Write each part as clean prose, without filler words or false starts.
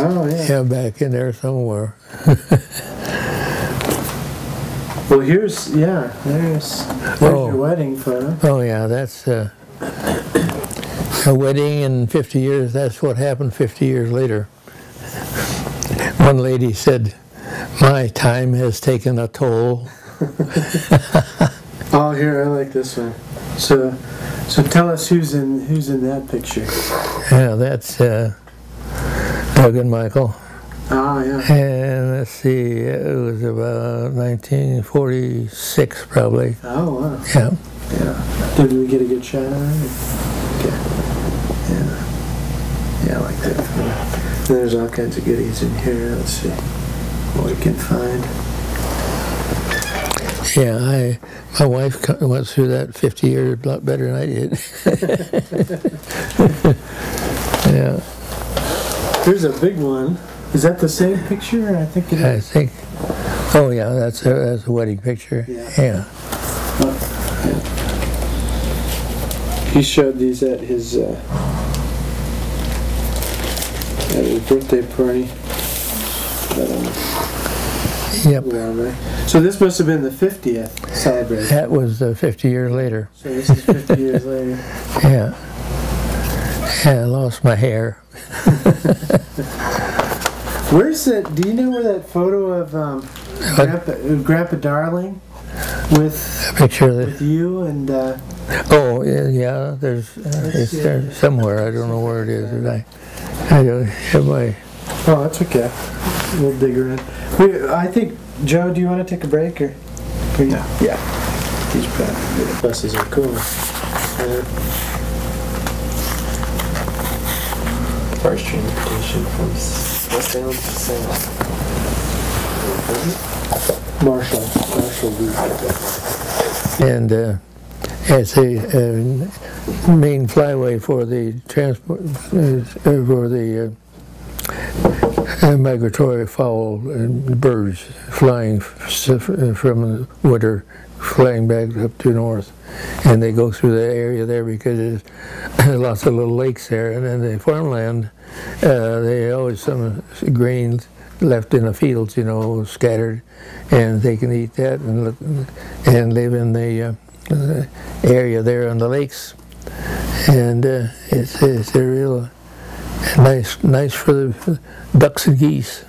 Oh, yeah. Yeah, back in there somewhere. Well, there's your wedding photo. Oh, yeah, that's a wedding in 50 years. That's what happened 50 years later. One lady said, "My time has taken a toll." Oh, here, I like this one. So tell us who's in that picture. Yeah, that's Doug and Michael. Oh, yeah. And let's see, it was about 1946 probably. Oh, wow. Yeah. Yeah. Did we get a good shot on it? Okay. Yeah. Yeah, I like that. There's all kinds of goodies in here. Let's see what we can find. Yeah, my wife went through that 50 years a lot better than I did. Yeah. Here's a big one. Is that the same picture? I think it is. I think. Oh yeah, that's a wedding picture. Yeah. He showed these at his birthday party. Yep. So this must have been the 50th celebration. That was 50 years later. So this is 50 years later. Yeah. Yeah, I lost my hair. Where's that? Do you know where that photo of Grandpa Darling with A picture of with you and? Oh yeah, it's there somewhere. I don't know where it is. I don't have my. Oh, that's okay. We'll dig around. I think, Joe, do you want to take a break or? No. Yeah. These buses are cool. First transportation from West Salem to Salem. Marshall Loop. And it's a main flyway for the transport for the migratory fowl and birds flying from the winter, flying back up to north, and they go through that area there because there's lots of little lakes there, and then the farmland, they always some grains left in the fields, scattered, and they can eat that and live in the area there on the lakes, and it's a real nice for the ducks and geese.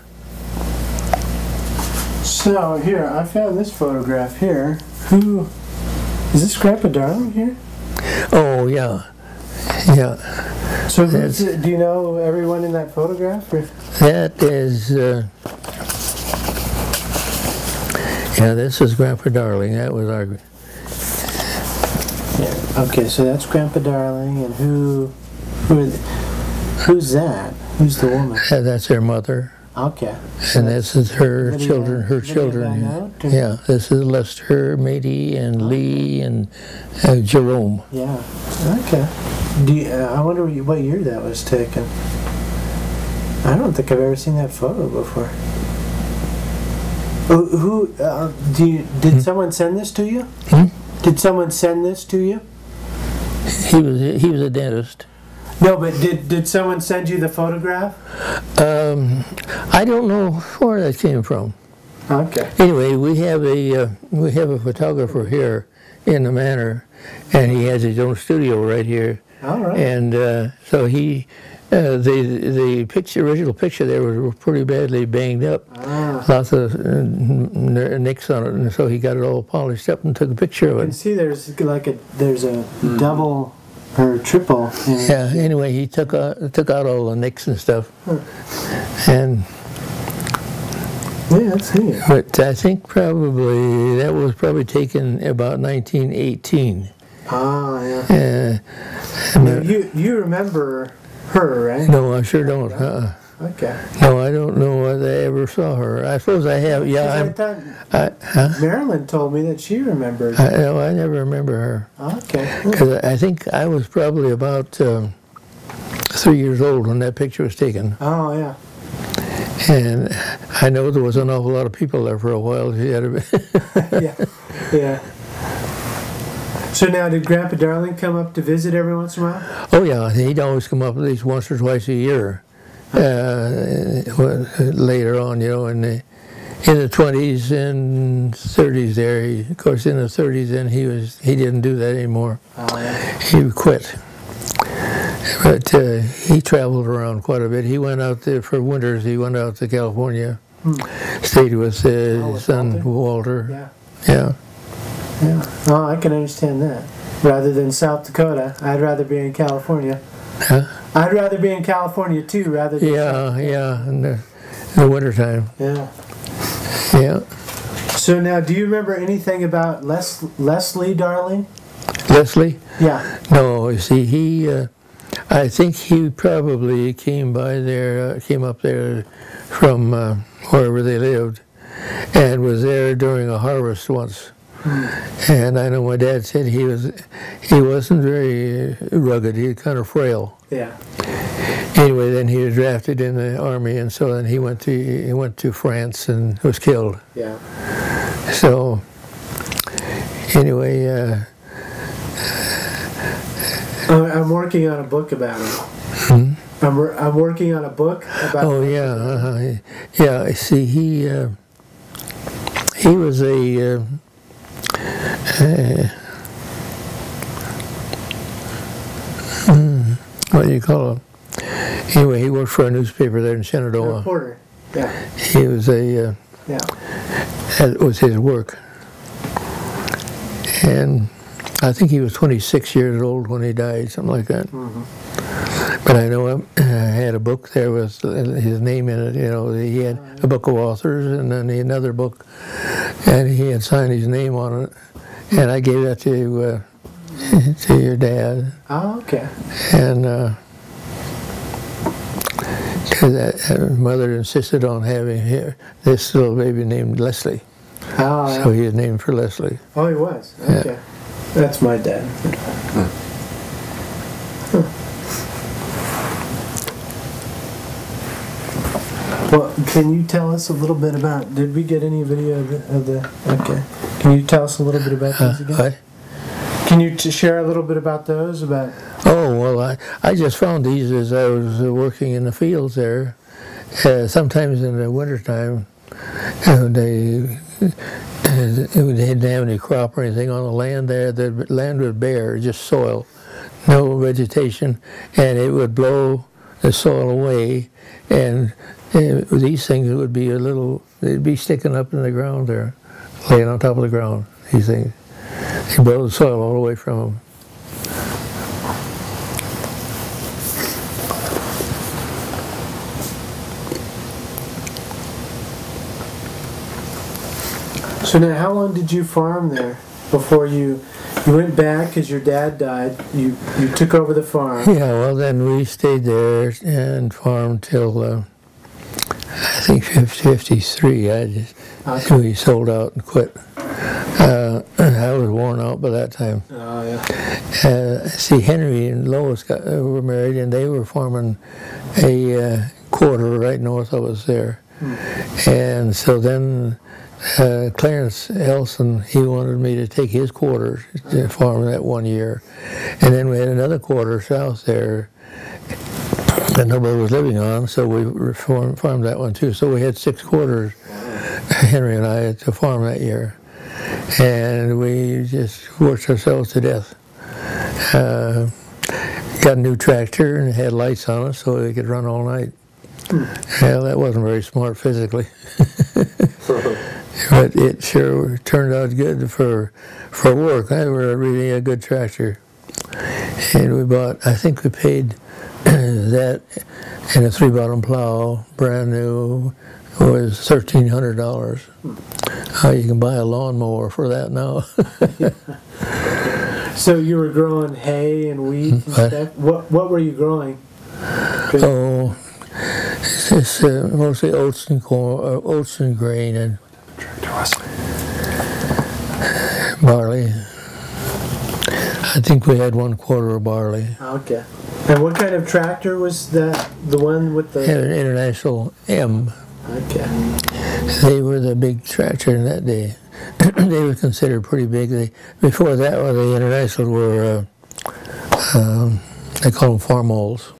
So here, I found this photograph here. Who is this? Grandpa Darling here? Oh yeah. So do you know everyone in that photograph? Or? That is. This is Grandpa Darling. That was our. Yeah. Okay, so that's Grandpa Darling, and who's that? Who's the woman? That's her mother. Okay. And this is her children. Her children. Yeah. This is Lester, Matey, and Lee, and Jerome. Yeah. Okay. I wonder what year that was taken. I don't think I've ever seen that photo before. Did someone send this to you? Hmm? Did someone send this to you? He was a dentist. No, but did someone send you the photograph? I don't know where that came from. Okay. Anyway, we have a photographer here in the manor, and he has his own studio right here. All right. And so he, the original picture there was pretty badly banged up. Lots of nicks on it, and so he got it all polished up and took a picture of it. You can see there's a double or triple. Yeah. Anyway, he took out all the nicks and stuff, and. Yeah, that's neat. But I think that was probably taken about 1918. Ah, yeah. You remember her, right? No, I sure don't. Okay. No, I don't know whether I ever saw her. I suppose I have. Yeah, Marilyn told me that she remembered. No, I never remember her. Okay. Because I think I was probably about 3 years old when that picture was taken. Oh, yeah. And I know there was an awful lot of people there for a while. Yeah. So now, did Grandpa Darling come up to visit every once in a while? Oh yeah, he'd always come up at least once or twice a year. later on, you know, in the 20s and 30s there. Of course, in the 30s, then he didn't do that anymore. Oh, yeah. He quit. But he traveled around quite a bit. He went out there for winters. He went out to California, stayed with his son Walter. Yeah. Yeah. Yeah. Oh, I can understand that. Rather than South Dakota, I'd rather be in California. Huh? I'd rather be in California too, rather than Yeah, in the wintertime. Yeah. Yeah. So now, do you remember anything about Leslie Darling? Leslie? Yeah. No, you see, I think he probably came up there from wherever they lived, and was there during a harvest once. And I know my dad said he wasn't very rugged. He was kind of frail. Yeah. Anyway, then he was drafted in the army, and so then he went to France and was killed. Yeah. So anyway, I'm working on a book about him. I'm working on a book about. Oh yeah, yeah. See, he was a. What do you call him? Anyway, he worked for a newspaper there in Shenandoah. Reporter. Yeah. He was a. Yeah. That was his work. And I think he was 26 years old when he died, something like that. But I know I had a book there with his name in it. You know, he had a book of authors, and then he had another book, and he had signed his name on it. And I gave that to your dad. Oh, okay. And because mother insisted on having this little baby named Leslie. Oh, yeah. So he was named for Leslie. Oh, he was? Okay. Yeah. That's my dad. Well, can you tell us a little bit about, did we get any video of the okay. Can you tell us a little bit about these again? What? Can you share a little bit about those? Oh, well, I just found these as I was working in the fields there. Sometimes in the wintertime, they didn't have any crop or anything on the land there. The land was bare, just soil, no vegetation, and it would blow the soil away, and these things would be they'd be sticking up in the ground there, laying on top of the ground, these things. They blow the soil all away from them. So now, how long did you farm there before you went back because your dad died? You took over the farm. Yeah, well then we stayed there and farmed till I think 53. We sold out and quit. I was worn out by that time. Oh yeah. See, Henry and Lois were married, and they were farming a quarter right north of us there. And so then Clarence Elson, he wanted me to take his quarter to farm that 1 year. And then we had another quarter south there that nobody was living on, so we farmed that one too. So we had 6 quarters, Henry and I, had to farm that year. And we just worked ourselves to death. Got a new tractor and it had lights on it so it could run all night. Well, that wasn't very smart physically. But it sure turned out good for work. They were really a good tractor. And we bought, I think we paid that and a 3-bottom plow, brand new, was $1,300. You can buy a lawnmower for that now. So you were growing hay and wheat and stuff? What were you growing? Oh, it's mostly oats and corn, oats and grain and barley. I think we had 1 quarter of barley. Okay. And what kind of tractor was that? The one with the... Had an International M. Okay. They were the big tractor in that day. They were considered pretty big. Before that, the International were, they call them farm moles.